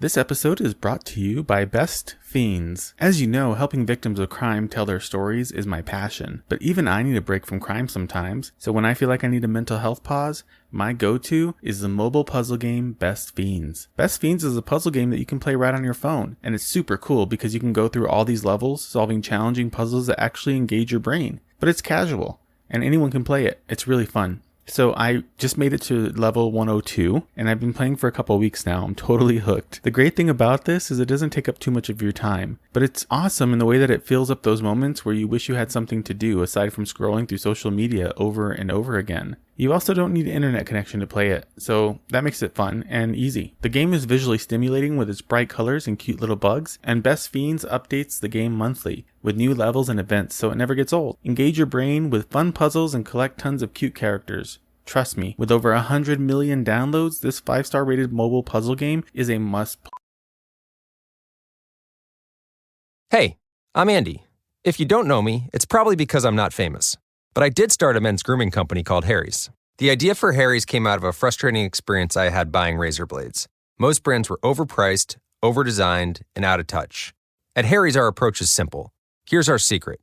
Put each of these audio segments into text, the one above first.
This episode is brought to you by Best Fiends. As you know, helping victims of crime tell their stories is my passion, but even I need a break from crime sometimes, so when I feel like I need a mental health pause, my go-to is the mobile puzzle game Best Fiends. Best Fiends is a puzzle game that you can play right on your phone, and it's super cool because you can go through all these levels, solving challenging puzzles that actually engage your brain. But it's casual, and anyone can play it. It's really fun. So I just made it to level 102, and I've been playing for a couple weeks now. I'm totally hooked. The great thing about this is it doesn't take up too much of your time, but it's awesome in the way that it fills up those moments where you wish you had something to do aside from scrolling through social media over and over again. You also don't need an internet connection to play it, so that makes it fun and easy. The game is visually stimulating with its bright colors and cute little bugs, and Best Fiends updates the game monthly with new levels and events so it never gets old. Engage your brain with fun puzzles and collect tons of cute characters. Trust me, with over 100 million downloads, this 5-star rated mobile puzzle game is a must play. Hey, I'm Andy. If you don't know me, it's probably because I'm not famous. But I did start a men's grooming company called Harry's. The idea for Harry's came out of a frustrating experience I had buying razor blades. Most brands were overpriced, overdesigned, and out of touch. At Harry's, our approach is simple. Here's our secret.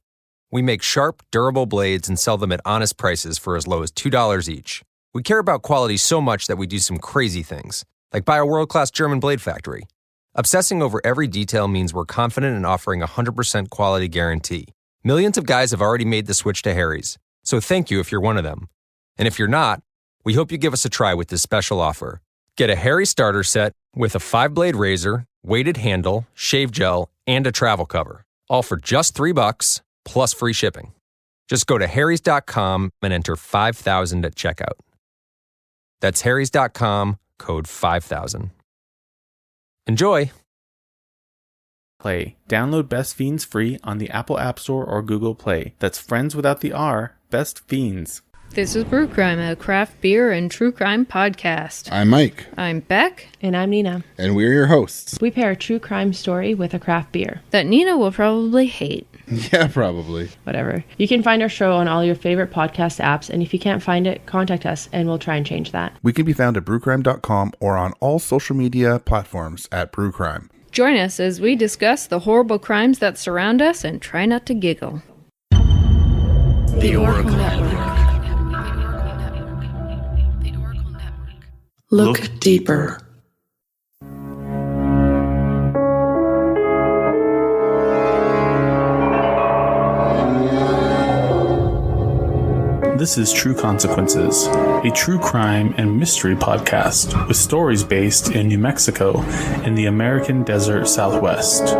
We make sharp, durable blades and sell them at honest prices for as low as $2 each. We care about quality so much that we do some crazy things, like buy a world-class German blade factory. Obsessing over every detail means we're confident in offering a 100% quality guarantee. Millions of guys have already made the switch to Harry's, so thank you if you're one of them. And if you're not, we hope you give us a try with this special offer. Get a Harry starter set with a 5-blade razor, weighted handle, shave gel, and a travel cover, all for just $3 plus free shipping. Just go to harrys.com and enter 5,000 at checkout. That's harrys.com, code 5,000. Enjoy! Play. Download Best Fiends free on the Apple App Store or Google Play. That's friends without the R, Best Fiends. This is Brew Crime, a craft beer and true crime podcast. I'm Mike. I'm Beck. And I'm Nina. And we're your hosts. We pair a true crime story with a craft beer. That Nina will probably hate. Yeah, probably. Whatever. You can find our show on all your favorite podcast apps, and if you can't find it, contact us and we'll try and change that. We can be found at brewcrime.com or on all social media platforms at brewcrime. Join us as we discuss the horrible crimes that surround us and try not to giggle. The Oracle Network. Look deeper. This is True Consequences, a true crime and mystery podcast with stories based in New Mexico in the American desert Southwest.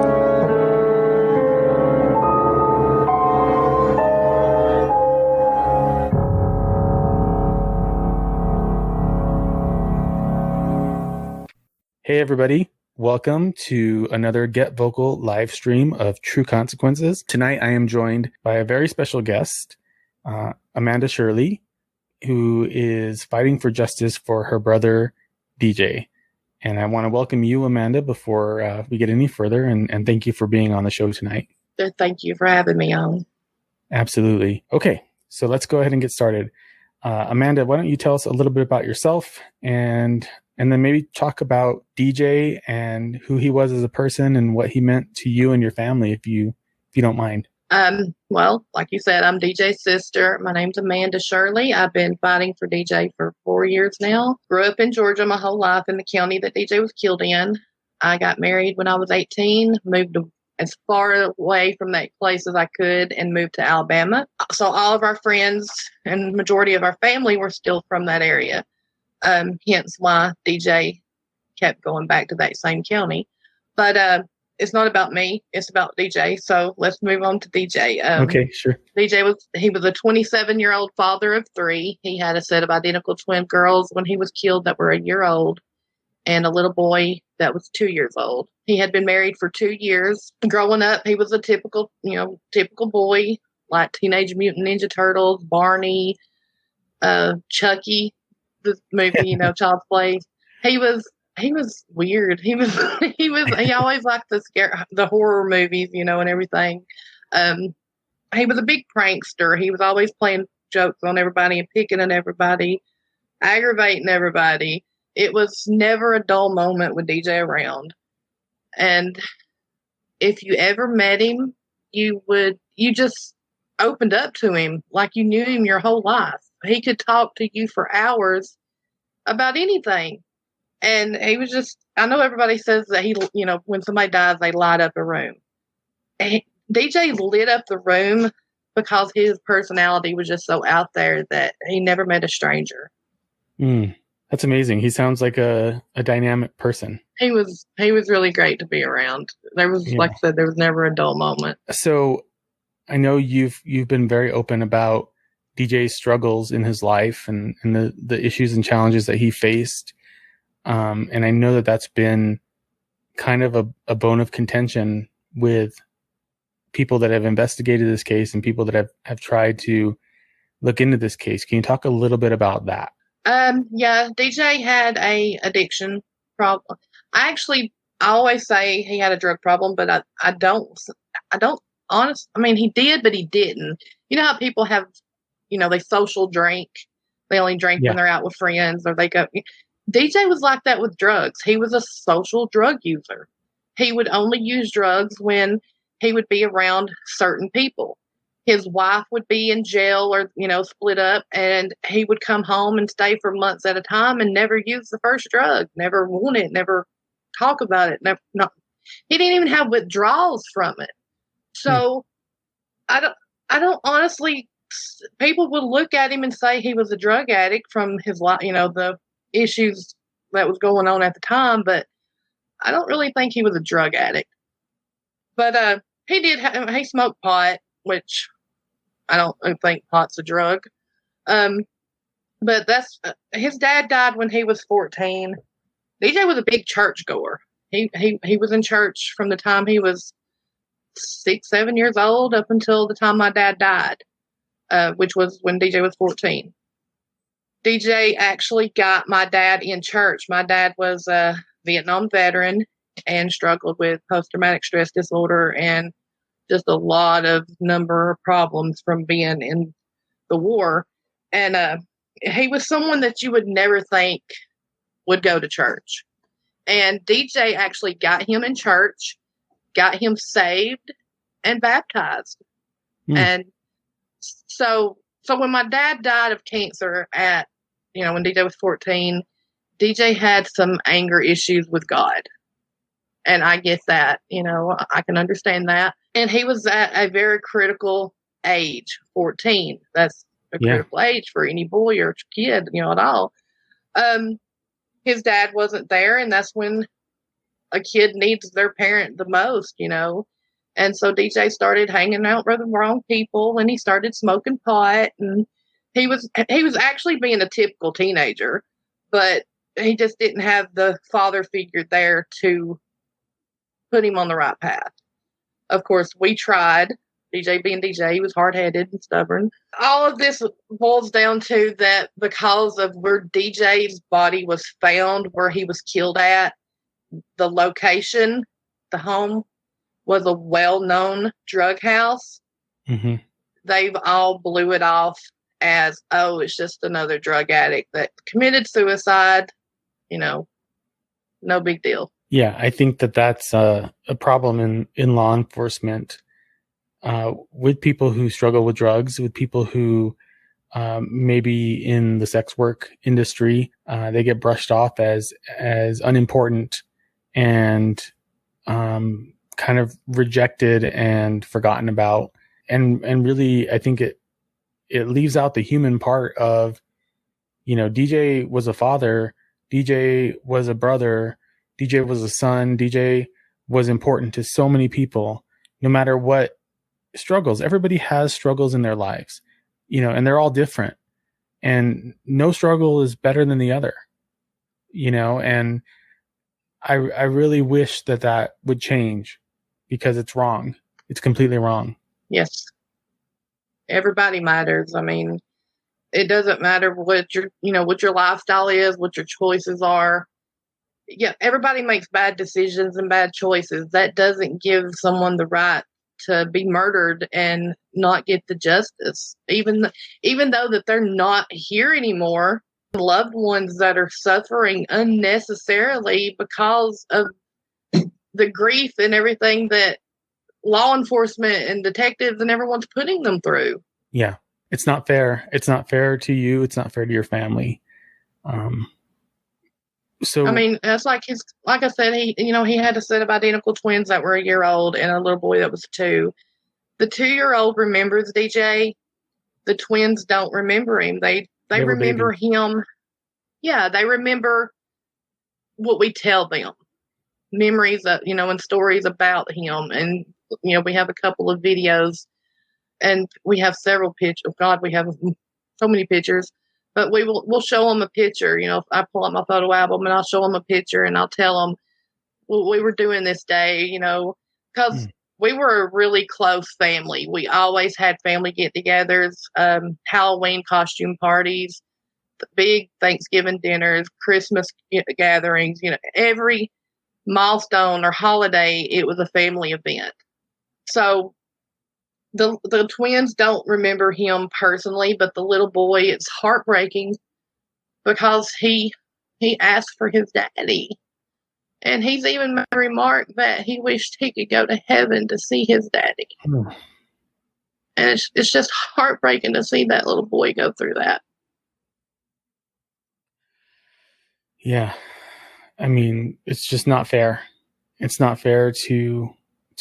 Hey everybody, welcome to another Get Vocal live stream of True Consequences. Tonight I am joined by a very special guest, Amanda Shirley, who is fighting for justice for her brother, DJ. And I want to welcome you, Amanda, before we get any further, and thank you for being on the show tonight. Thank you for having me on. Absolutely. Okay, so let's go ahead and get started. Amanda, why don't you tell us a little bit about yourself and then maybe talk about DJ and who he was as a person and what he meant to you and your family, if you don't mind. Well, like you said, I'm DJ's sister. My name's Amanda Shirley. I've been fighting for DJ for 4 years now. Grew up in Georgia my whole life in the county that DJ was killed in. I got married when I was 18, moved as far away from that place as I could and moved to Alabama. So all of our friends and majority of our family were still from that area. Hence why DJ kept going back to that same county. But it's not about me. It's about DJ. So let's move on to DJ. Okay, sure. DJ was a 27-year-old father of 3. He had a set of identical twin girls when he was killed that were a year old and a little boy that was 2 years old. He had been married for 2 years. Growing up, he was a typical boy, like Teenage Mutant Ninja Turtles, Barney, Chucky, the movie, Child's Play. He was weird. He always liked the horror movies, and everything. He was a big prankster. He was always playing jokes on everybody and picking on everybody, aggravating everybody. It was never a dull moment with DJ around. And if you ever met him, you just opened up to him like you knew him your whole life. He could talk to you for hours about anything. And he was just, I know everybody says that when somebody dies, they light up a room. DJ lit up the room because his personality was just so out there that he never met a stranger. That's amazing. He sounds like a dynamic person. He was really great to be around. There was, like I said, there was never a dull moment. So I know you've been very open about DJ's struggles in his life and the issues and challenges that he faced. And I know that that's been kind of a bone of contention with people that have investigated this case and people that have tried to look into this case. Can you talk a little bit about that? Yeah, DJ had a addiction problem. I always say he had a drug problem, but I don't honestly, I mean, he did, but he didn't. You know how people have, they social drink. They only drink when they're out with friends or they go. DJ was like that with drugs. He was a social drug user. He would only use drugs when he would be around certain people. His wife would be in jail or, split up, and he would come home and stay for months at a time and never use the first drug, never want it, never talk about it. He didn't even have withdrawals from it. So I don't honestly, people would look at him and say he was a drug addict from his life, the issues that was going on at the time, but I don't really think he was a drug addict. But he smoked pot, which I don't think pot's a drug. But that's his dad died when he was 14. DJ was a big church goer. He was in church from the time he was 6, 7 years old up until the time my dad died, which was when DJ was 14. DJ actually got my dad in church. My dad was a Vietnam veteran and struggled with post-traumatic stress disorder and just a lot of number of problems from being in the war. And he was someone that you would never think would go to church. And DJ actually got him in church, got him saved and baptized. And so when my dad died of cancer when DJ was 14, DJ had some anger issues with God. And I get that, I can understand that. And he was at a very critical age, 14. That's a critical age for any boy or kid, at all. His dad wasn't there, and that's when a kid needs their parent the most, And so DJ started hanging out with the wrong people, and he started smoking pot, and he was actually being a typical teenager, but he just didn't have the father figure there to put him on the right path. Of course, we tried. DJ being DJ, he was hard-headed and stubborn. All of this boils down to that because of where DJ's body was found, where he was killed at, the location, the home, was a well-known drug house. Mm-hmm. They've all blew it off as, it's just another drug addict that committed suicide. No big deal. Yeah, I think that's a problem in law enforcement with people who struggle with drugs, with people who maybe in the sex work industry, they get brushed off as unimportant and kind of rejected and forgotten about. And really, I think it leaves out the human part of, DJ was a father, DJ was a brother, DJ was a son, DJ was important to so many people, no matter what struggles. Everybody has struggles in their lives, and they're all different. And no struggle is better than the other, and I really wish that would change because it's wrong. It's completely wrong. Yes. Everybody matters. I mean, it doesn't matter what your lifestyle is, what your choices are. Yeah, everybody makes bad decisions and bad choices. That doesn't give someone the right to be murdered and not get the justice. Even though that they're not here anymore, loved ones that are suffering unnecessarily because of the grief and everything that law enforcement and detectives and everyone's putting them through. Yeah. It's not fair. It's not fair to you. It's not fair to your family. So I mean, that's like like I said, he had a set of identical twins that were a year old and a little boy that was 2. The 2-year-old remembers DJ. The twins don't remember him. They remember him. Yeah, they remember what we tell them. Memories of, and stories about him. And, we have a couple of videos and we have several pictures. Oh God, we have so many pictures. But we'll show them a picture. If I pull up my photo album and I'll show them a picture and I'll tell them what we were doing this day, because we were a really close family. We always had family get-togethers, Halloween costume parties, big Thanksgiving dinners, Christmas gatherings. Every milestone or holiday, it was a family event. So the twins don't remember him personally, but the little boy, it's heartbreaking because he asked for his daddy. And he's even made a remark that he wished he could go to heaven to see his daddy. And it's just heartbreaking to see that little boy go through that. yeah, I mean, it's just not fair. It's not fair to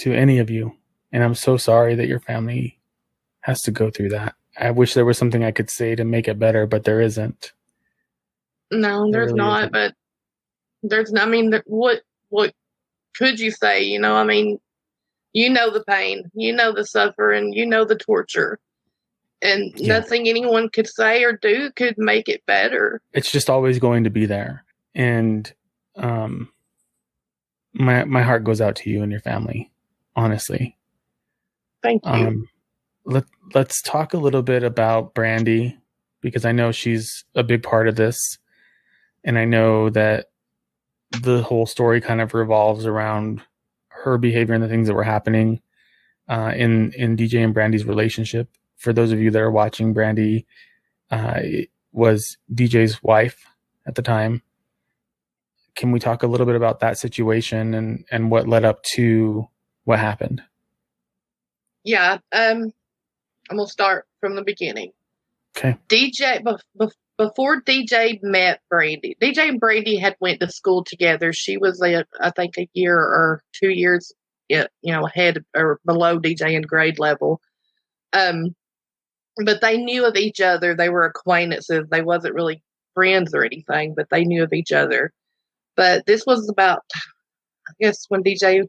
any of you. And I'm so sorry that your family has to go through that. I wish there was something I could say to make it better, but there isn't. No, there's really not. isn't. But there's, what could you say? I mean, the pain, the suffering, the torture. And nothing anyone could say or do could make it better. It's just always going to be there. And my heart goes out to you and your family, honestly. Thank you. Let's talk a little bit about Brandy, because I know she's a big part of this. And I know that the whole story kind of revolves around her behavior and the things that were happening in DJ and Brandy's relationship. For those of you that are watching, Brandy was DJ's wife at the time. Can we talk a little bit about that situation and what led up to what happened? Yeah, I'm going to start from the beginning. Okay. DJ, before DJ met Brandy, DJ and Brandy had went to school together. She was, I think, a year or 2 years, ahead or below DJ in grade level. But they knew of each other. They were acquaintances. They wasn't really friends or anything, but they knew of each other. But this was about, I guess, when DJ,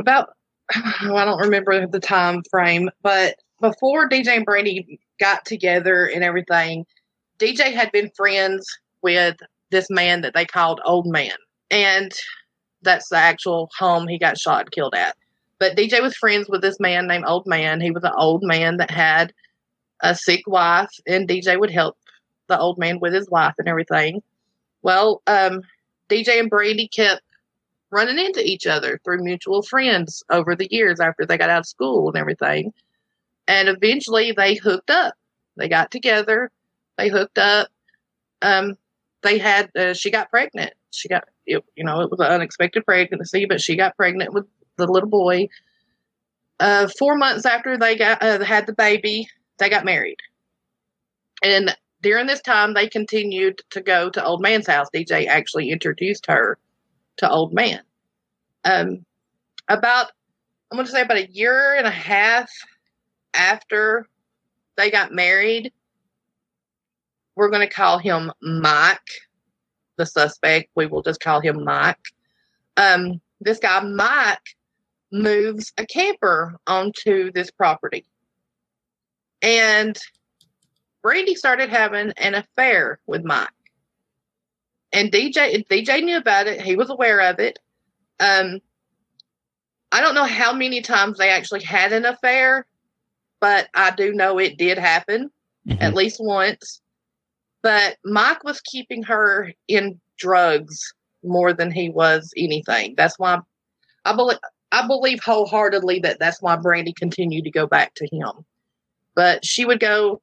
I don't remember the time frame, but before DJ and Brandy got together and everything, DJ had been friends with this man that they called Old Man. And that's the actual home he got shot and killed at. But DJ was friends with this man named Old Man. He was an old man that had a sick wife, and DJ would help the old man with his wife and everything. Well, DJ and Brandy kept running into each other through mutual friends over the years after they got out of school and everything. And eventually they hooked up. They got together. They hooked up. They had, she got pregnant. It was an unexpected pregnancy, but she got pregnant with the little boy. 4 months after they had the baby, they got married. And during this time, they continued to go to Old Man's house. DJ actually introduced her to Old Man. I'm going to say about a year and a half after they got married, we're going to call him Mike, the suspect. We will just call him Mike. This guy, Mike, moves a camper onto this property. And Brandy started having an affair with Mike. And DJ knew about it. He was aware of it. I don't know how many times they actually had an affair, but I do know it did happen at least once. But Mike was keeping her in drugs more than he was anything. That's why I believe wholeheartedly that that's why Brandy continued to go back to him. But she would go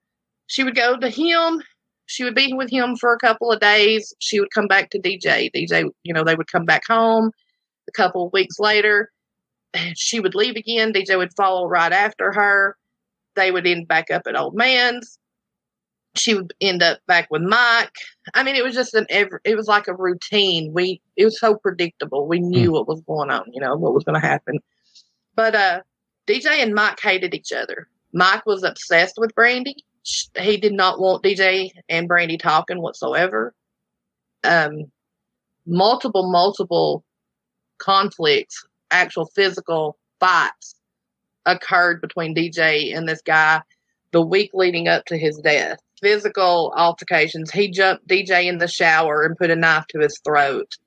to him. She would be with him for a couple of days. She would come back to DJ. DJ, they would come back home. A couple of weeks later, she would leave again. DJ would follow right after her. They would end back up at Old Man's. She would end up back with Mike. I mean, it was just it was like a routine. It was so predictable. We knew what was going on, what was going to happen. But DJ and Mike hated each other. Mike was obsessed with Brandy. He did not want DJ and Brandy talking whatsoever. Multiple conflicts, actual physical fights occurred between DJ and this guy the week leading up to his death. Physical altercations. He jumped DJ in the shower and put a knife to his throat.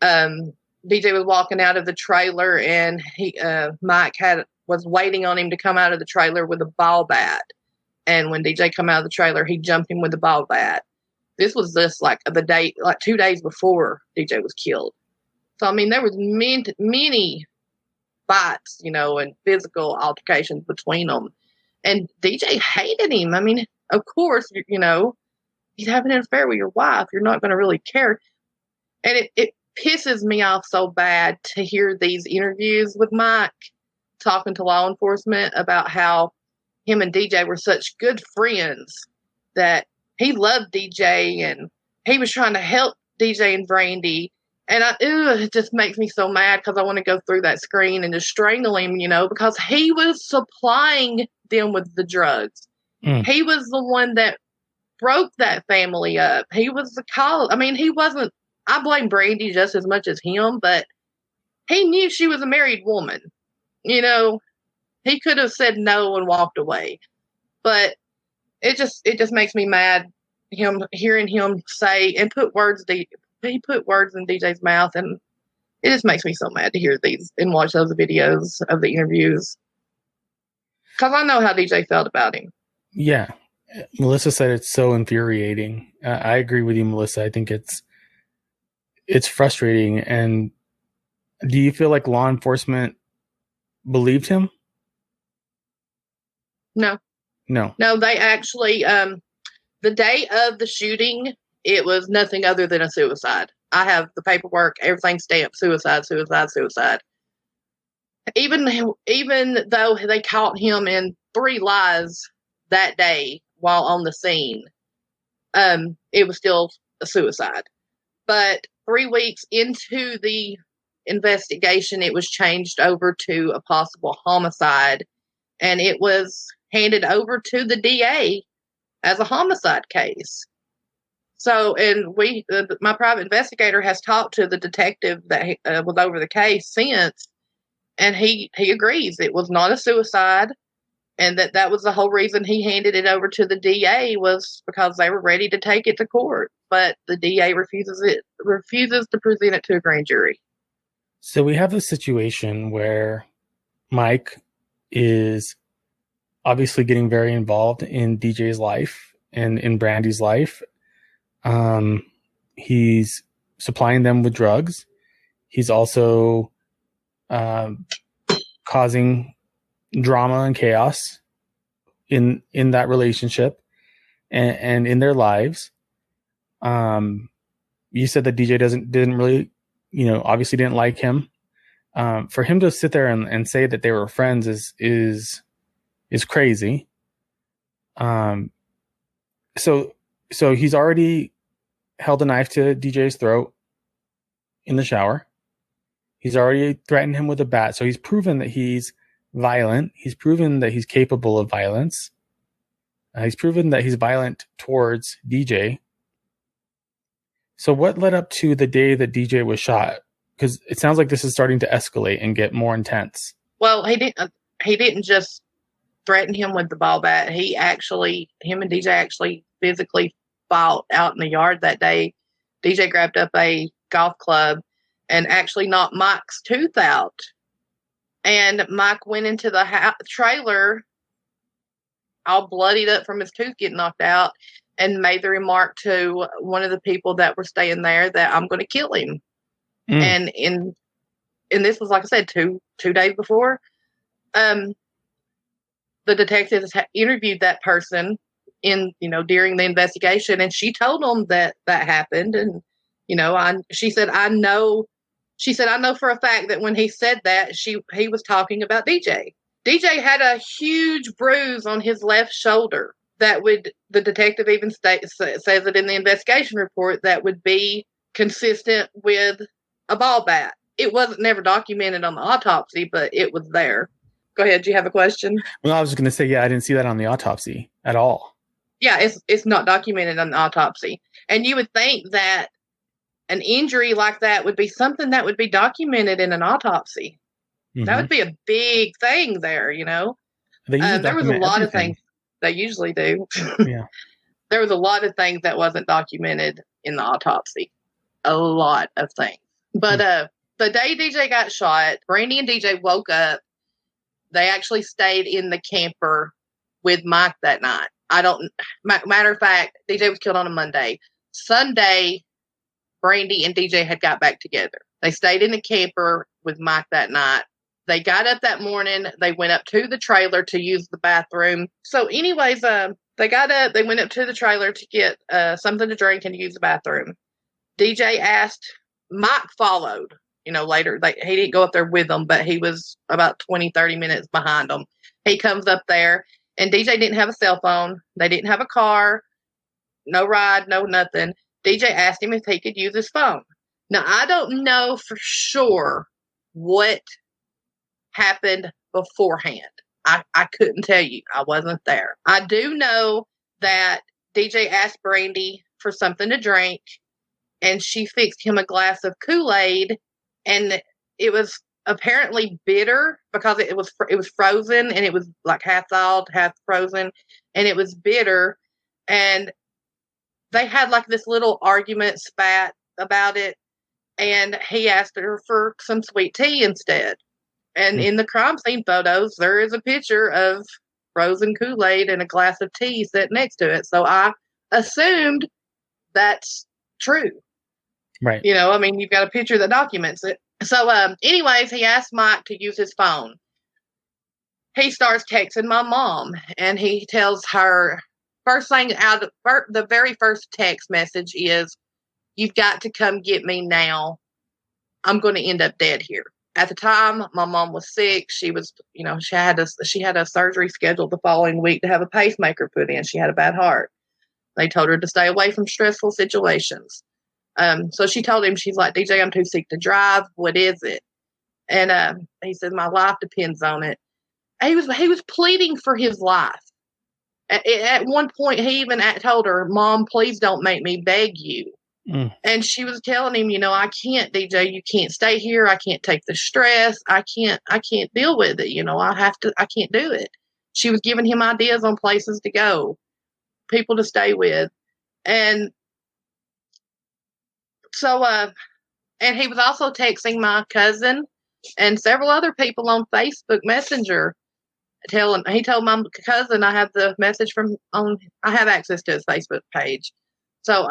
DJ was walking out of the trailer, and Mike was waiting on him to come out of the trailer with a ball bat. And when DJ come out of the trailer, he jumped him with the ball bat. This was just like 2 days before DJ was killed. So I mean, there was many fights, and physical altercations between them. And DJ hated him. I mean, of course, he's having an affair with your wife. You're not going to really care. And it pisses me off so bad to hear these interviews with Mike talking to law enforcement about how him and DJ were such good friends, that he loved DJ and he was trying to help DJ and Brandy. And it just makes me so mad, because I want to go through that screen and just strangle him, because he was supplying them with the drugs. He was the one that broke that family up. He was the cause. I mean, he wasn't, I blame Brandy just as much as him, but he knew she was a married woman. He could have said no and walked away. But it just makes me mad, hearing him say and he put words in DJ's mouth, and it just makes me so mad to hear these and watch those videos of the interviews, because I know how DJ felt about him. Yeah. Melissa said it's so infuriating. I agree with you, Melissa. I think it's frustrating. And do you feel like law enforcement believed him? No, they actually, the day of the shooting, it was nothing other than a suicide. I have the paperwork, everything stamped suicide. Even though they caught him in 3 lies that day while on the scene, it was still a suicide. But 3 weeks into the investigation, it was changed over to a possible homicide, and it was handed over to the DA as a homicide case. So, and my private investigator has talked to the detective that was over the case since, and he agrees it was not a suicide, and that was the whole reason he handed it over to the DA, was because they were ready to take it to court, but the DA refuses to present it to a grand jury. So we have a situation where Mike is obviously getting very involved in DJ's life and in Brandy's life. He's supplying them with drugs. He's also causing drama and chaos in that relationship and in their lives. You said that DJ didn't really, obviously didn't like him. For him to sit there and say that they were friends is crazy. So he's already held a knife to DJ's throat in the shower. He's already threatened him with a bat. So he's proven that he's violent. He's proven that he's capable of violence. He's proven that he's violent towards DJ. So what led up to the day that DJ was shot? Because it sounds like this is starting to escalate and get more intense. Well, he didn't just threaten him with the ball bat. Him and DJ actually physically fought out in the yard that day. DJ grabbed up a golf club and actually knocked Mike's tooth out. And Mike went into the trailer all bloodied up from his tooth getting knocked out, and made the remark to one of the people that were staying there that I'm going to kill him. And this was, like I said, two days before. The detectives interviewed that person during the investigation, and she told them that happened. And, she said, I know She said, I know for a fact that when he said that, he was talking about DJ. DJ had a huge bruise on his left shoulder the detective even says it in the investigation report, that would be consistent with a ball bat. It wasn't never documented on the autopsy, but it was there. Go ahead. Do you have a question? Well, I was just going to say, yeah, I didn't see that on the autopsy at all. Yeah, it's not documented on the autopsy. And you would think that an injury like that would be something that would be documented in an autopsy. Mm-hmm. That would be a big thing there, you know. There was a lot of things they usually do. Yeah. There was a lot of things that wasn't documented in the autopsy. A lot of things. But the day DJ got shot, Brandy and DJ woke up. They actually stayed in the camper with Mike that night. Matter of fact, DJ was killed on a Monday. Sunday, Brandy and DJ had got back together. They stayed in the camper with Mike that night. They got up that morning. They went up to the trailer to use the bathroom. So anyways, they got up. They went up to the trailer to get something to drink and use the bathroom. DJ asked. Mike followed. You know, later. He didn't go up there with them, but he was about 20, 30 minutes behind them. He comes up there, and DJ didn't have a cell phone. They didn't have a car. No ride, no nothing. DJ asked him if he could use his phone. Now, I don't know for sure what happened beforehand. I couldn't tell you. I wasn't there. I do know that DJ asked Brandy for something to drink, and she fixed him a glass of Kool-Aid, and it was apparently bitter because it was frozen, and it was like half thawed, half frozen, and it was bitter. And they had like this little argument spat about it, and he asked her for some sweet tea instead. And in the crime scene photos, there is a picture of frozen Kool-Aid and a glass of tea sitting next to it. So I assumed that's true. Right. You know, I mean, you've got a picture that documents it. So anyways, he asked Mike to use his phone. He starts texting my mom, and he tells her, first thing out of the very first text message is, "You've got to come get me now. I'm going to end up dead here." At the time, my mom was sick. She was, you know, she had a surgery scheduled the following week to have a pacemaker put in. She had a bad heart. They told her to stay away from stressful situations. So she told him, she's like, "DJ, I'm too sick to drive. What is it?" And he said, "My life depends on it." He was pleading for his life. At one point, he even told her, "Mom, please don't make me beg you." And she was telling him, "You know, I can't, DJ. You can't stay here. I can't take the stress. I can't deal with it. You know, I can't do it." She was giving him ideas on places to go, people to stay with. And so, and he was also texting my cousin and several other people on Facebook Messenger. He told my cousin, I have the message I have access to his Facebook page. So,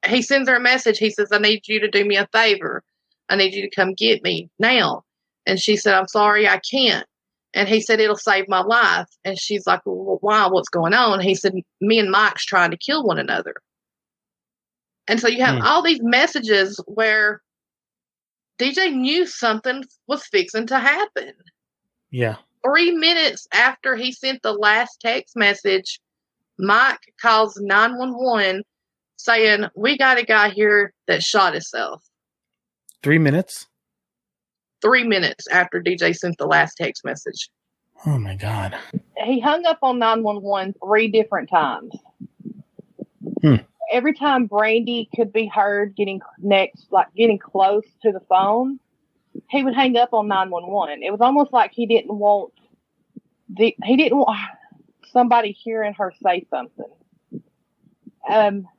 he sends her a message. He says, "I need you to do me a favor. I need you to come get me now." And she said, "I'm sorry, I can't." And he said, "It'll save my life." And she's like, "Well, why? What's going on?" He said, "Me and Mike's trying to kill one another." And so you have all these messages where DJ knew something was fixing to happen. Yeah. 3 minutes after he sent the last text message, Mike calls 911 saying, "We got a guy here that shot himself." 3 minutes? 3 minutes after DJ sent the last text message. Oh my God. He hung up on 911 3 different times. Every time Brandy could be heard getting close to the phone, he would hang up on 911. It was almost like he didn't want somebody hearing her say something.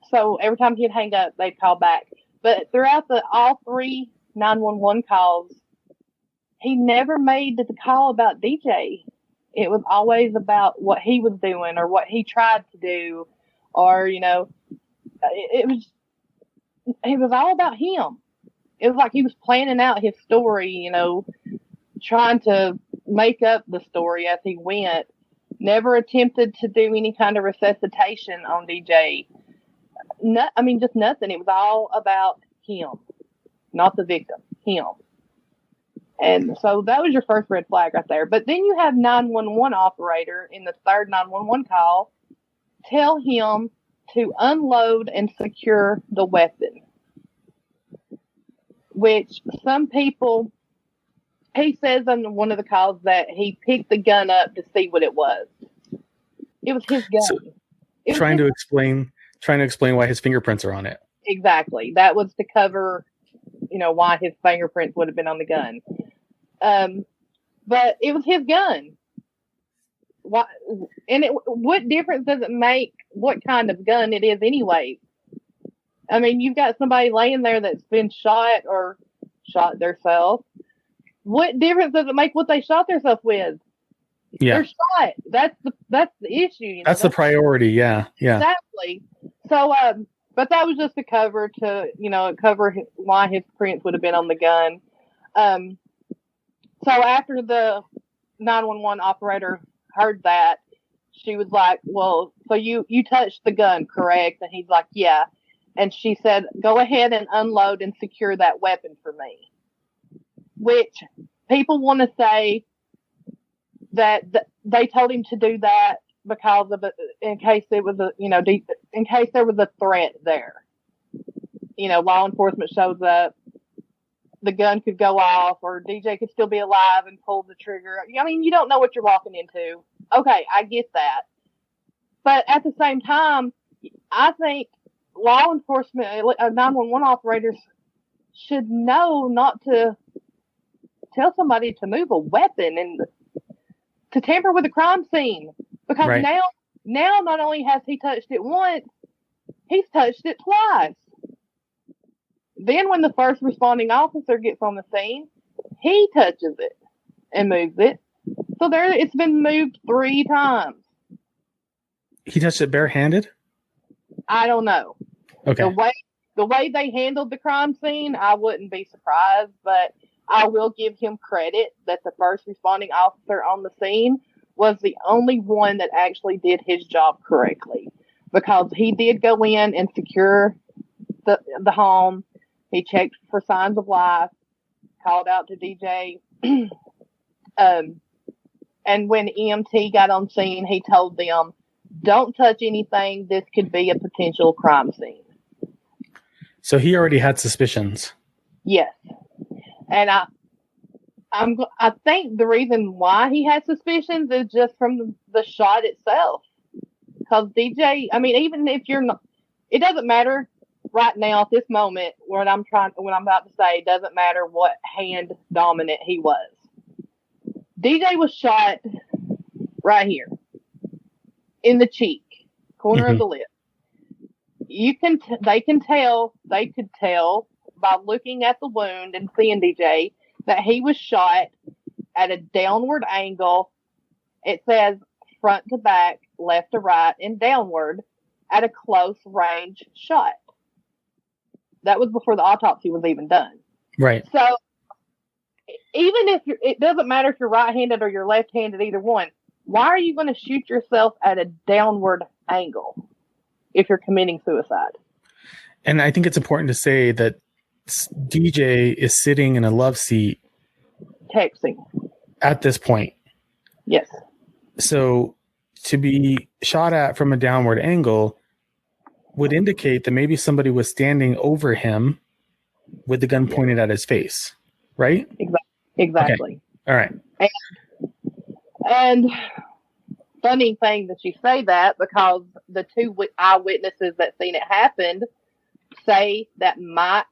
So every time he'd hang up, they'd call back. But throughout all 3 911 calls, he never made the call about DJ. It was always about what he was doing or what he tried to do, or, you know, it was all about him. It was like he was planning out his story, you know, trying to make up the story as he went. Never attempted to do any kind of resuscitation on DJ. Just nothing. It was all about him. not the victim, him. And so that was your first red flag right there. But then you have 911 operator in the third 911 call tell him to unload and secure the weapon, which some people, he says on one of the calls that he picked the gun up to see what it was. It was his gun. So, trying to explain why his fingerprints are on it. Exactly. That was to cover, why his fingerprints would have been on the gun. But it was his gun. Why? And what difference does it make what kind of gun it is anyway? I mean, you've got somebody laying there that's been shot or shot themselves. What difference does it make what they shot themselves with? Yeah. They're shot. That's the issue. That's the priority. Yeah. Exactly. So, but that was just to cover why his prints would have been on the gun. So after the 911 operator heard that, she was like, well, so you touched the gun, correct? And he's like, yeah. And she said, go ahead and unload and secure that weapon for me. Which people want to say that they told him to do that because of in case there was in case there was a threat there. Law enforcement shows up, the gun could go off, or DJ could still be alive and pull the trigger. I mean, you don't know what you're walking into. Okay, I get that. But at the same time, I think law enforcement, 911 operators should know not to tell somebody to move a weapon and to tamper with a crime scene. Because right. now not only has he touched it once, he's touched it twice. Then when the first responding officer gets on the scene, he touches it and moves it. So it's been moved 3 times. He touched it barehanded? I don't know. Okay. The way they handled the crime scene, I wouldn't be surprised, but I will give him credit that the first responding officer on the scene was the only one that actually did his job correctly, because he did go in and secure the home. He checked for signs of life, called out to DJ. And when EMT got on scene, he told them, don't touch anything. This could be a potential crime scene. So he already had suspicions. Yes. And I think the reason why he had suspicions is just from the shot itself. Because DJ, I mean, even if you're not, it doesn't matter right now at this moment, what I'm about to say, it doesn't matter what hand dominant he was. DJ was shot right here in the cheek, corner of the lip. They could tell by looking at the wound and seeing DJ that he was shot at a downward angle. It says front to back, left to right, and downward at a close range shot. That was before the autopsy was even done. Right. So even if it doesn't matter if you're right-handed or you're left-handed, either one, why are you going to shoot yourself at a downward angle if you're committing suicide? And I think it's important to say that DJ is sitting in a love seat. Texting. At this point. Yes. So to be shot at from a downward angle would indicate that maybe somebody was standing over him with the gun pointed at his face, right? Exactly. Okay. All right. And funny thing that you say that, because the 2 eyewitnesses that seen it happen say that Mike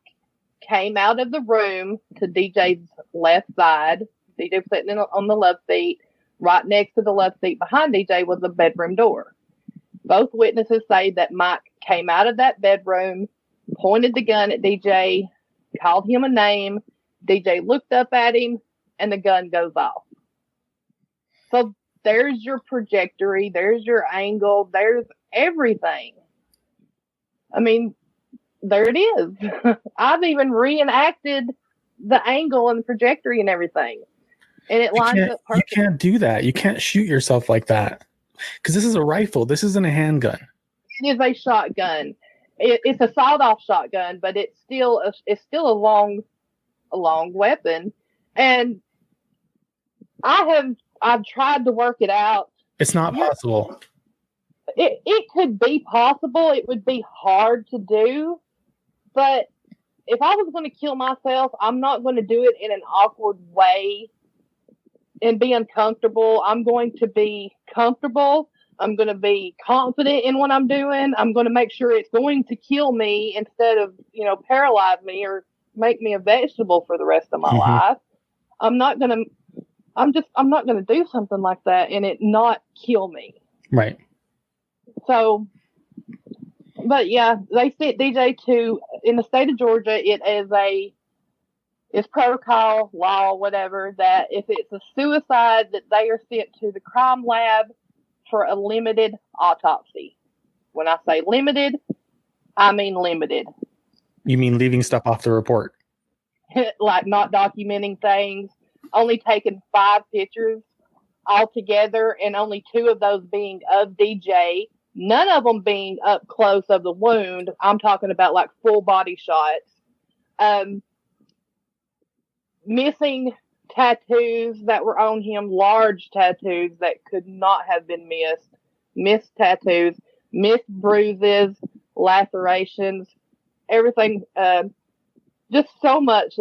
came out of the room to DJ's left side. DJ was sitting on the love seat. Right next to the love seat behind DJ was the bedroom door. Both witnesses say that Mike came out of that bedroom, pointed the gun at DJ, called him a name. DJ looked up at him, and the gun goes off. So there's your trajectory, there's your angle, there's everything. I mean, there it is. I've even reenacted the angle and the trajectory and everything. And it lines up perfectly. You can't do that. You can't shoot yourself like that. Because this is a rifle. This isn't a handgun. It is a shotgun. It's a sawed-off shotgun, but it's still a long weapon. And I've tried to work it out. It's not possible. It could be possible. It would be hard to do, but if I was going to kill myself, I'm not going to do it in an awkward way and be uncomfortable. I'm going to be comfortable. I'm going to be confident in what I'm doing. I'm going to make sure it's going to kill me instead of, paralyze me or make me a vegetable for the rest of my life. I'm not going to do something like that and it not kill me. Right. So, but yeah, they sent DJ in the state of Georgia, it's protocol, law, whatever, that if it's a suicide, that they are sent to the crime lab for a limited autopsy. When I say limited, I mean limited. You mean leaving stuff off the report? Like not documenting things, only taking 5 pictures altogether, and only 2 of those being of DJ. None of them being up close of the wound. I'm talking about like full body shots. Missing tattoos that were on him, large tattoos that could not have been missed. Missed tattoos, missed bruises, lacerations, everything. Just so much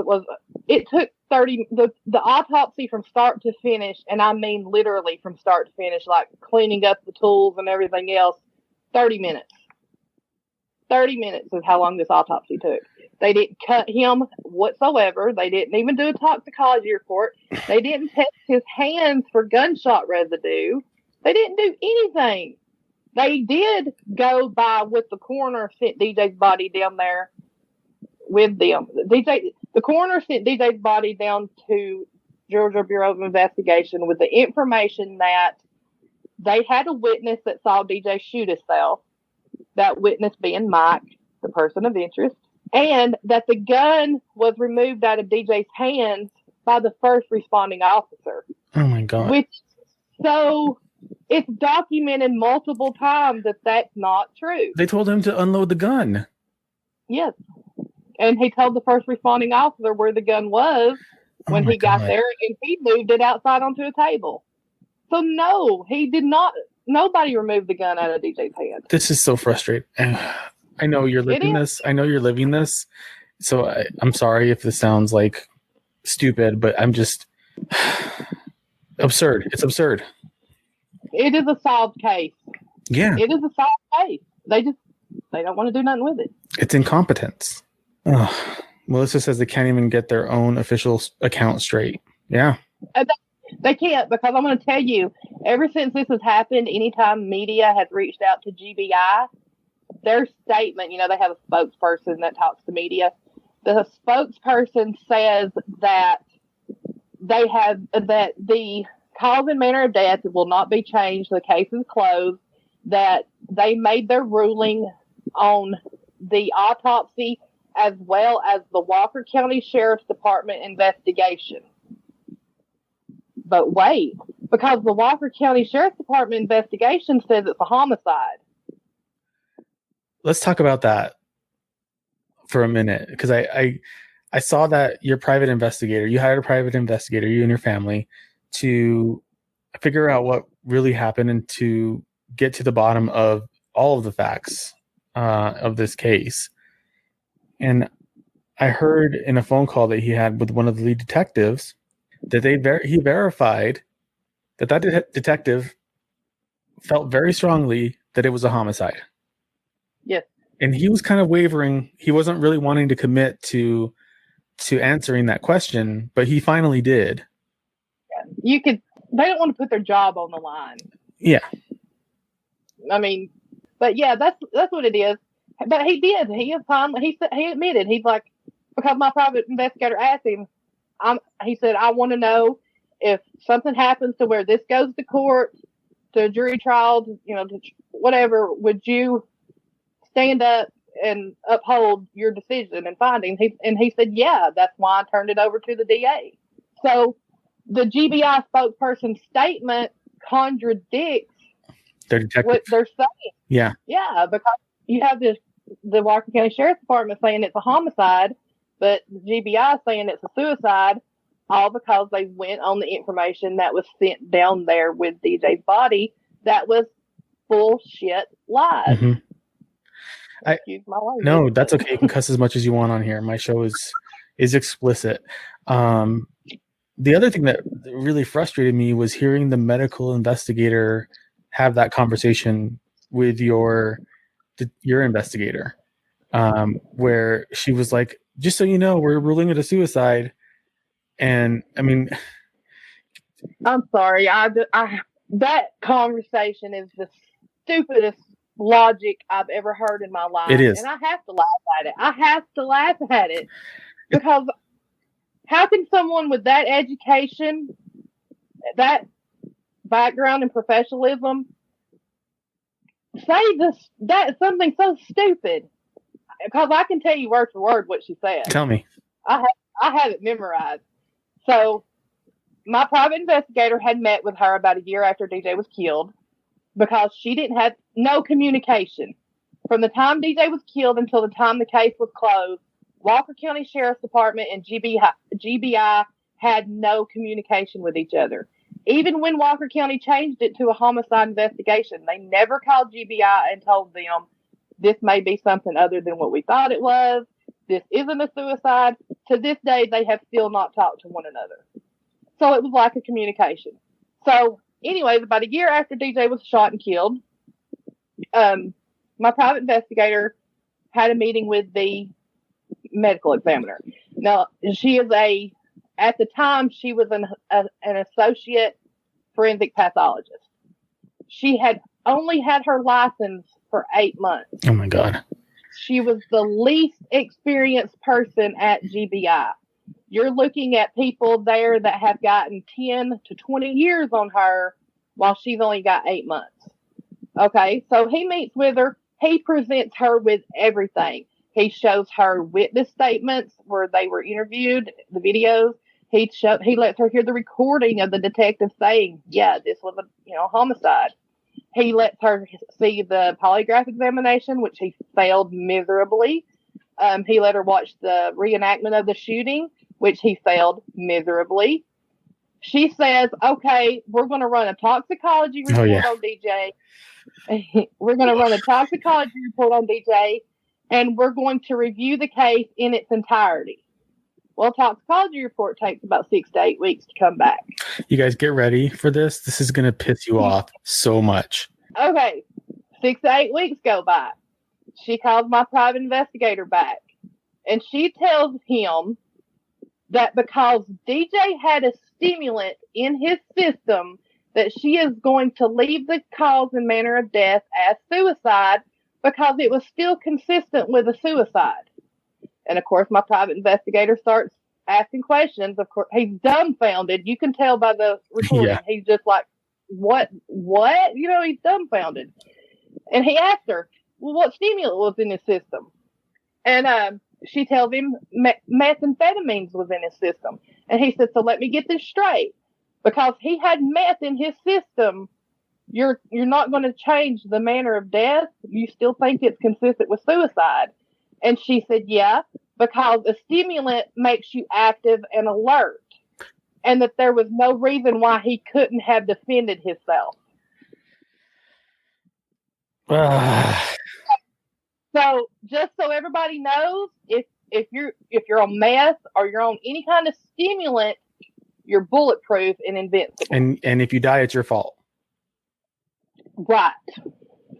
it took 30, the autopsy from start to finish, and I mean literally from start to finish, like cleaning up the tools and everything else, 30 minutes. 30 minutes is how long this autopsy took. They didn't cut him whatsoever. They didn't even do a toxicology report. They didn't test his hands for gunshot residue. They didn't do anything. They did go by with the coroner, sent DJ's body down there with them. The coroner sent DJ's body down to Georgia Bureau of Investigation with the information that they had a witness that saw DJ shoot himself, that witness being Mike, the person of interest, and that the gun was removed out of DJ's hands by the first responding officer. Oh my God. So it's documented multiple times that that's not true. They told him to unload the gun. Yes. And he told the first responding officer where the gun was when he got there, and he moved it outside onto a table. So no, he did not. Nobody removed the gun out of DJ's hand. This is so frustrating. I know you're living this. I know you're living this. So I'm sorry if this sounds like stupid, but I'm just absurd. It's absurd. It is a solved case. Yeah. It is a solved case. They don't want to do nothing with it. It's incompetence. Oh, Melissa says they can't even get their own official account straight. Yeah. They can't, because I'm going to tell you, ever since this has happened, anytime media has reached out to GBI, their statement, they have a spokesperson that talks to media. The spokesperson says that that the cause and manner of death will not be changed. The case is closed. That they made their ruling on the autopsy as well as the Walker County Sheriff's Department investigation. But wait, because the Walker County Sheriff's Department investigation says it's a homicide. Let's talk about that for a minute, because I saw that your private investigator, you hired a private investigator, you and your family, to figure out what really happened and to get to the bottom of all of the facts of this case. And I heard in a phone call that he had with one of the lead detectives that he verified that detective felt very strongly that it was a homicide. Yes. And he was kind of wavering. He wasn't really wanting to commit to answering that question, but he finally did. They don't want to put their job on the line. Yeah. I mean, but yeah, that's what it is. But he did. He admitted. He's like, because my private investigator asked him, he said, I want to know if something happens to where this goes to court, to a jury trial, to whatever, would you stand up and uphold your decision and finding? He said, yeah, that's why I turned it over to the DA. So the GBI spokesperson's statement contradicts what they're saying. Yeah. Yeah, because you have this the Walker County Sheriff's Department saying it's a homicide, but the GBI saying it's a suicide, all because they went on the information that was sent down there with DJ's body that was bullshit lies. Mm-hmm. Excuse my language. No, that's okay. You can cuss as much as you want on here. My show is explicit. The other thing that really frustrated me was hearing the medical investigator have that conversation with your investigator, where she was like, just so you know, we're ruling it a suicide. And I mean, I'm sorry. That conversation is the stupidest logic I've ever heard in my life. It is. And I have to laugh at it. Because how can someone with that education, that background and professionalism, say that's something so stupid? Because I can tell you word for word what she said. Tell me. I have it memorized. So my private investigator had met with her about a year after DJ was killed because she didn't have no communication. From the time DJ was killed until the time the case was closed, Walker County Sheriff's Department and GBI had no communication with each other. Even when Walker County changed it to a homicide investigation, they never called GBI and told them this may be something other than what we thought it was. This isn't a suicide. To this day, they have still not talked to one another. So it was like a communication. So anyways, about a year after DJ was shot and killed, my private investigator had a meeting with the medical examiner. Now, at the time, she was an associate forensic pathologist. She had only had her license for 8 months. Oh my God. She was the least experienced person at GBI. You're looking at people there that have gotten 10 to 20 years on her while she's only got 8 months. Okay, so he meets with her. He presents her with everything. He shows her witness statements where they were interviewed, the videos. He lets her hear the recording of the detective saying, yeah, this was a homicide. He lets her see the polygraph examination, which he failed miserably. He let her watch the reenactment of the shooting, which he failed miserably. She says, okay, we're going to run a toxicology report on DJ. We're going to run a toxicology report on DJ, and we're going to review the case in its entirety. Well, toxicology report takes about 6 to 8 weeks to come back. You guys get ready for this. This is going to piss you off so much. Okay, 6 to 8 weeks go by. She calls my private investigator back, and she tells him that because DJ had a stimulant in his system, that she is going to leave the cause and manner of death as suicide because it was still consistent with a suicide. And of course, my private investigator starts asking questions. Of course, he's dumbfounded. You can tell by the recording. Yeah. He's just like, what? He's dumbfounded. And he asked her, well, what stimulant was in his system? And she tells him methamphetamines was in his system. And he said, so let me get this straight. Because he had meth in his system, you're not going to change the manner of death. You still think it's consistent with suicide. And she said, yeah, because a stimulant makes you active and alert. And that there was no reason why he couldn't have defended himself. So just so everybody knows, if you're on meth or you're on any kind of stimulant, you're bulletproof and invincible. And if you die, it's your fault. Right.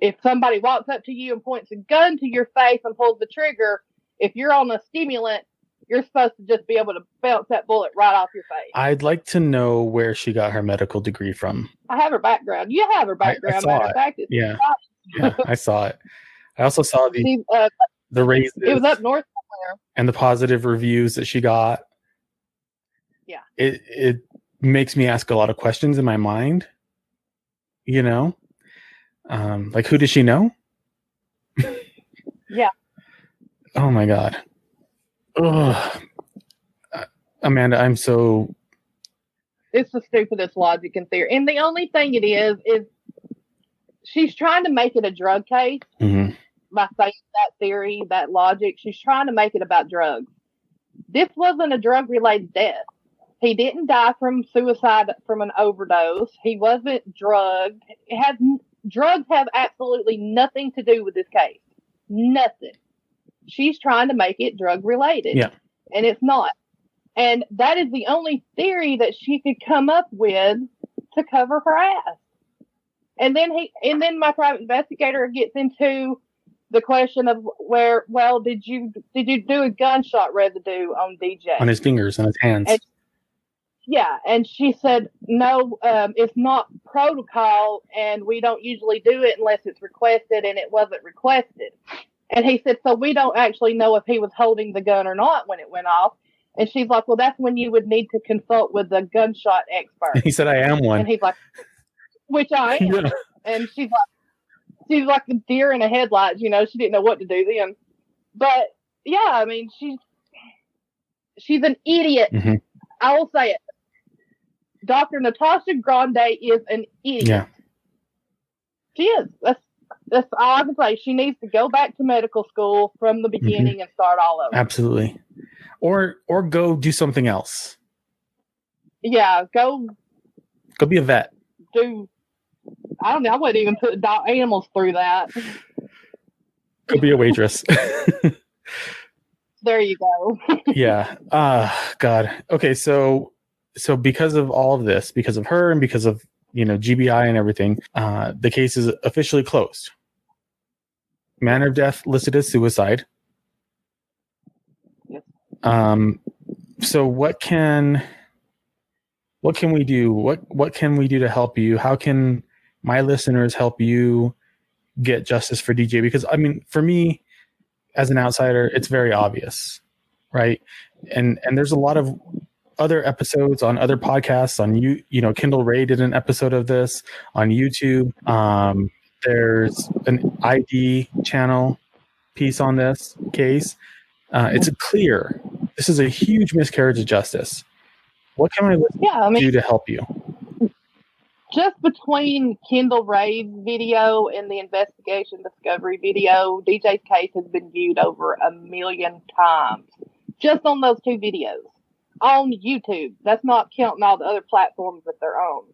If somebody walks up to you and points a gun to your face and pulls the trigger, if you're on a stimulant, you're supposed to just be able to bounce that bullet right off your face. I'd like to know where she got her medical degree from. I have her background. You have her background. Matter of fact, yeah, I saw it. I also saw the raises. It was up north somewhere. And the positive reviews that she got. Yeah. It makes me ask a lot of questions in my mind. Like, who does she know? Yeah. Oh my God. Ugh. Amanda, I'm so... It's the stupidest logic and theory. And the only thing it is she's trying to make it a drug case. Mm-hmm. by saying that theory, that logic. She's trying to make it about drugs. This wasn't a drug-related death. He didn't die from suicide from an overdose. He wasn't drugged. Drugs have absolutely nothing to do with this case. Nothing. She's trying to make it drug-related. Yeah. And it's not. And that is the only theory that she could come up with to cover her ass. And then my private investigator gets into the question of did you do a gunshot residue on DJ? On his fingers, on his hands. And she said, no, it's not protocol, and we don't usually do it unless it's requested, and it wasn't requested. And he said, so we don't actually know if he was holding the gun or not when it went off. And she's like, well, that's when you would need to consult with a gunshot expert. He said, I am one. And he's like, which I am. Yeah. And she's like a deer in a headlights, she didn't know what to do then. But yeah, I mean, she's an idiot. Mm-hmm. I will say it. Dr. Natasha Grande is an idiot. Yeah. She is. That's all I can say. She needs to go back to medical school from the beginning mm-hmm. and start all over. Absolutely. Or go do something else. Yeah, go be a vet. I don't know. I wouldn't even put animals through that. Go be a waitress. There you go. Yeah. God. Okay. So because of all of this, because of her and because of, GBI and everything, the case is officially closed. Manner of death listed as suicide. Yes. So what can we do? What can we do to help you? How can my listeners help you get justice for DJ? Because I mean, for me as an outsider, it's very obvious, right? And there's a lot of other episodes on other podcasts on Kendall Ray did an episode of this on YouTube. There's an ID channel piece on this case. It's clear. This is a huge miscarriage of justice. What can I do to help you? Just between Kendall Ray's video and the investigation discovery video, DJ's case has been viewed over 1 million times. Just on those two videos. On YouTube. That's not counting all the other platforms that they're on.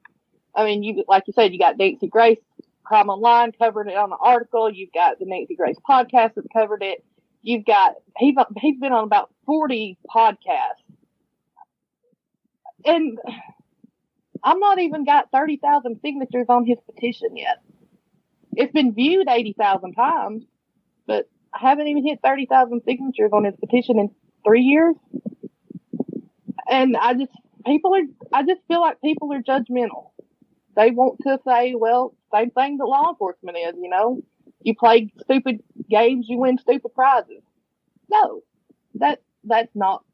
I mean, like you said, you got Nancy Grace Crime Online covered it on an article. You've got the Nancy Grace podcast that covered it. You've got he's been on about 40 podcasts. And I'm not even got 30,000 signatures on his petition yet. It's been viewed 80,000 times, but I haven't even hit 30,000 signatures on his petition in 3 years. And I just feel like people are judgmental. They want to say, well, same thing that law enforcement is, you play stupid games, you win stupid prizes. No, that's not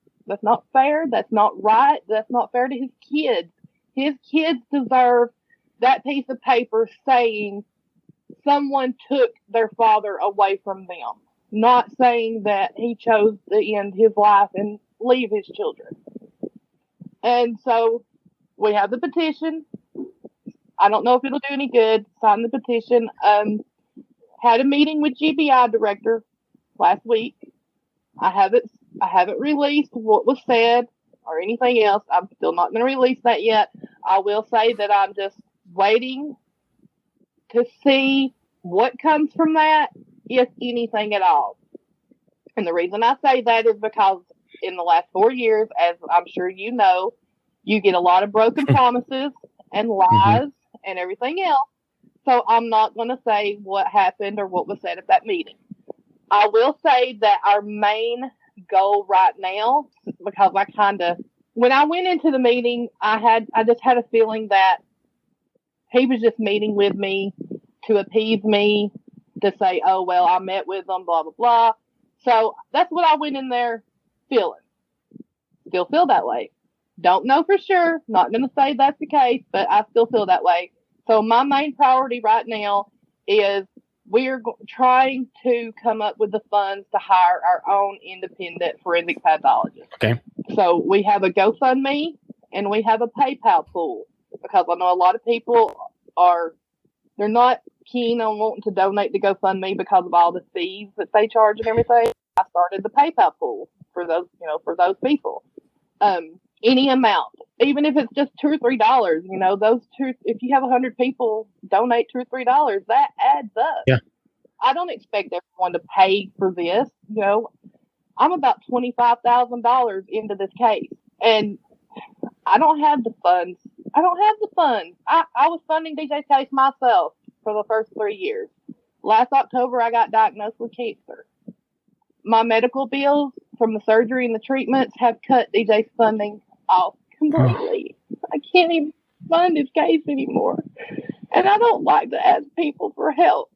fair. That's not right. That's not fair to his kids. His kids deserve that piece of paper saying someone took their father away from them, not saying that he chose to end his life and leave his children. And so we have the petition. I don't know if it'll do any good. Sign the petition. Had a meeting with GBI director last week. I haven't released what was said or anything else. I'm still not going to release that yet. I will say that I'm just waiting to see what comes from that, if anything at all. And the reason I say that is because in the last 4 years, as I'm sure you know, you get a lot of broken promises and lies and everything else. So I'm not going to say what happened or what was said at that meeting. I will say that our main goal right now, because when I went into the meeting, I just had a feeling that he was just meeting with me to appease me, to say, oh, well, I met with them, blah, blah, blah. So that's what I went in there feeling. Still feel that way. Don't know for sure. Not going to say that's the case, but I still feel that way. So my main priority right now is we're trying to come up with the funds to hire our own independent forensic pathologist. Okay. So we have a GoFundMe and we have a PayPal pool, because I know a lot of people they're not keen on wanting to donate to GoFundMe because of all the fees that they charge and everything, I started the PayPal pool for those, for those people. Any amount, even if it's just $2 or $3, those two, if you have 100 people donate $2 or $3, that adds up. Yeah. I don't expect everyone to pay for this. I'm about $25,000 into this case, and I don't have the funds. I was funding DJ's case myself for the first 3 years. Last October, I got diagnosed with cancer. My medical bills from the surgery and the treatments have cut DJ's funding off completely. I can't even fund his case anymore. And I don't like to ask people for help.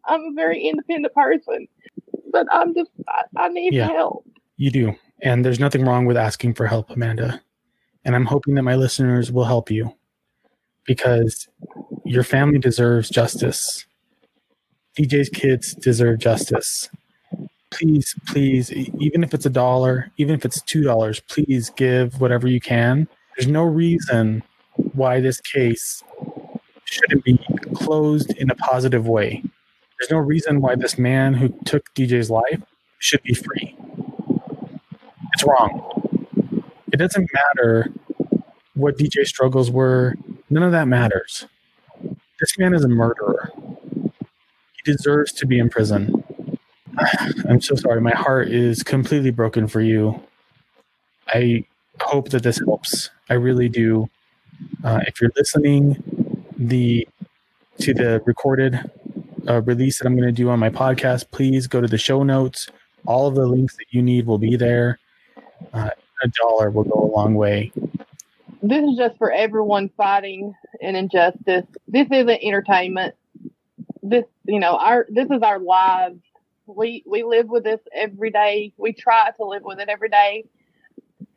I'm a very independent person, but I need help. You do. And there's nothing wrong with asking for help, Amanda. And I'm hoping that my listeners will help you, because your family deserves justice. DJ's kids deserve justice. Please, even if it's $1, even if it's $2, please give whatever you can. There's no reason why this case shouldn't be closed in a positive way. There's no reason why this man who took DJ's life should be free. It's wrong. It doesn't matter what DJ's struggles were. None of that matters. This man is a murderer. He deserves to be in prison. I'm so sorry. My heart is completely broken for you. I hope that this helps. I really do. If you're listening to the recorded release that I'm going to do on my podcast, please go to the show notes. All of the links that you need will be there. $1 will go a long way. This is just for everyone fighting an injustice. This isn't entertainment. This is our lives. We live with this every day. We try to live with it every day.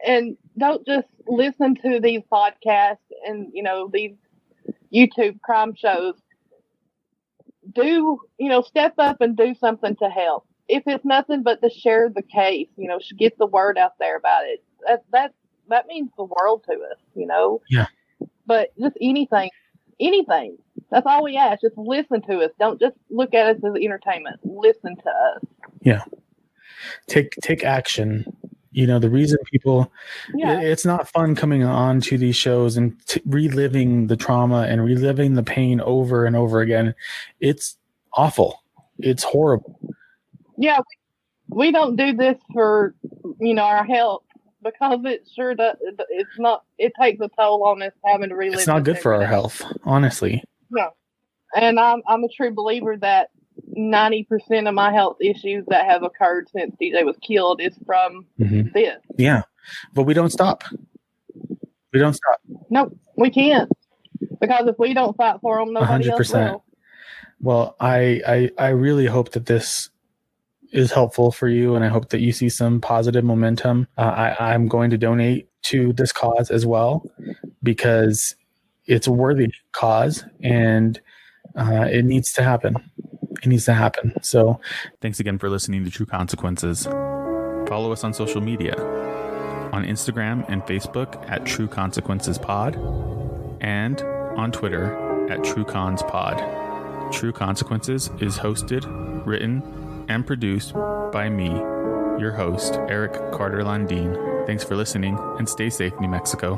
And don't just listen to these podcasts and, these YouTube crime shows. Step up and do something to help. If it's nothing but to share the case, get the word out there about it. That means the world to us, Yeah. But just anything. That's all we ask. Just listen to us. Don't just look at us as entertainment. Listen to us. Yeah. Take action. The reason people, it's not fun coming on to these shows and reliving the trauma and reliving the pain over and over again. It's awful. It's horrible. Yeah. We don't do this for, our health, because it takes a toll on us having to relive. It's not good for our health, honestly. No. And I'm a true believer that 90% of my health issues that have occurred since DJ was killed is from this. Yeah. But we don't stop. Nope, we can't. Because if we don't fight for them, nobody 100%. else will. Well, I really hope that this is helpful for you, and I hope that you see some positive momentum. I'm going to donate to this cause as well, because it's a worthy cause, and it needs to happen. So thanks again for listening to True Consequences. Follow us on social media, on Instagram and Facebook at True Consequences Pod, and on Twitter at True Cons Pod. True Consequences is hosted, written, and produced by me, your host, Eric Carter Landine. Thanks for listening, and stay safe, New Mexico.